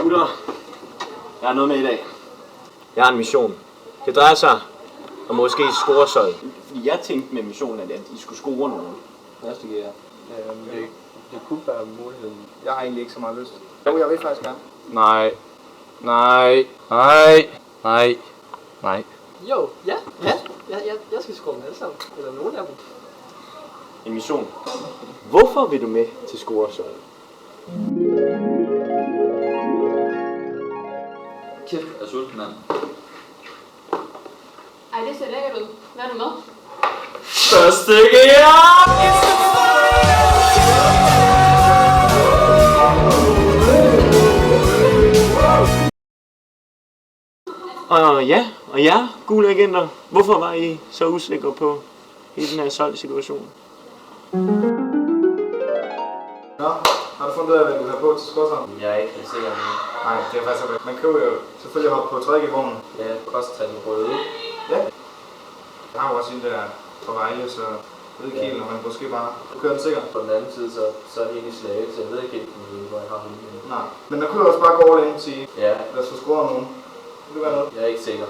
Gutter, jeg har noget med i dag. Jeg har en mission. Det drejer sig om måske scoresolg. Fordi jeg tænkte med missionen, at I skulle score nogen. Første gear. Det kunne være muligheden. Jeg har egentlig ikke så meget lyst. Jo, jeg vil faktisk gerne. Nej. Jo, ja. Jeg skal score dem alle sammen. Eller nogen af dem. En mission. Hvorfor vil du med til scoresolg? Kæft, jeg er sulten, mand. Ej, det ser lækkert ud. Hvad er du med? Første gear! Og ja, gule agenter. Hvorfor var I så usikre på hele den her solgsituation? Nå, har du fundet ud af, hvad du har på til skodseren? Jeg er ikke helt sikker nu. Nej, det er faktisk okay. Man kan jo selvfølgelig hoppe på trækevognen. Ja, kosttal med røde. Ja. Jeg har jo også en der på Vejle, så jeg ved ikke helt, om man måske bare... Du kører den sikkert. På den anden side, så er det egentlig Slagelse, så jeg ved ikke helt, hvor jeg har hende. Nej, men der kunne jo også bare gå all in og sige, Ja. lad os få scoret nogen. Det kunne være noget. Jeg er ikke sikker.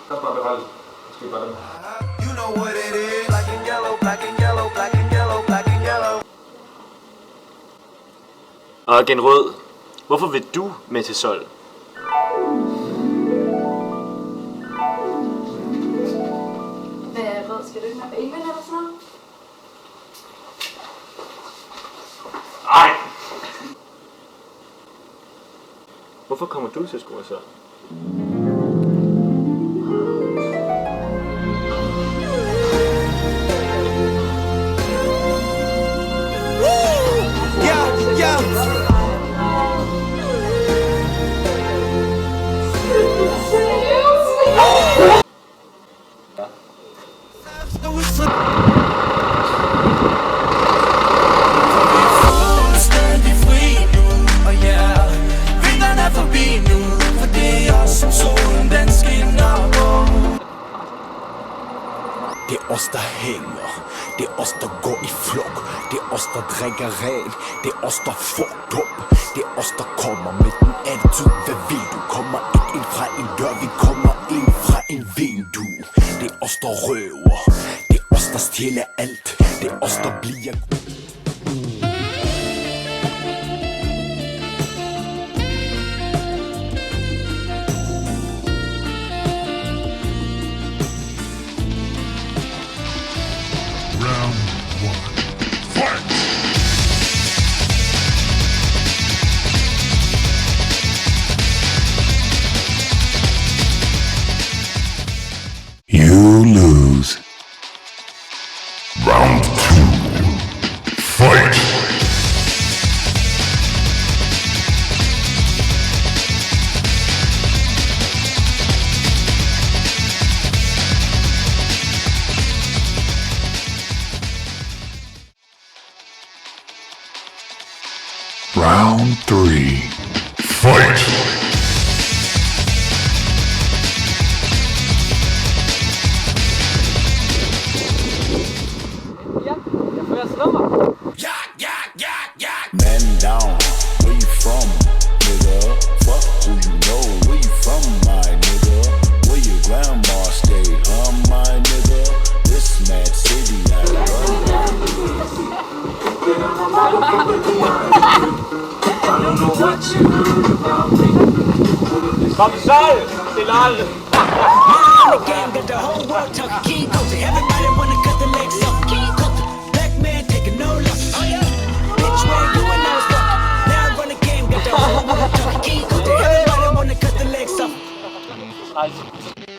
Lad os bare beholde. Måske bare dem. You know what it is. Black and yellow, black and yellow, black and yellow, black and yellow. Og igen Rød, hvorfor vil du med til solg? Hvad er Rød? Skal du ikke med på England eller sådan noget? Nej! Hvorfor kommer du til scoresolg? Det er os, der hænger. Det er os, der går i flok. Det er os, der drikker ren. Det er os, der fucked up. Det er os, der kommer med den attitude. Hvad vil du? Kommer ikke ind fra en dør. Vi kommer ind fra en vindue. Det er os, der røver. Det er os, der stjæler alt. Det er os, der bliver... You lose. Round 2. Fight! Round 3. Fight! Man down, where you from, nigga? Fuck who you know, where you from, my nigga? Where your grandma stay, my nigga? This mad city, I Kom så, til alle! Nice.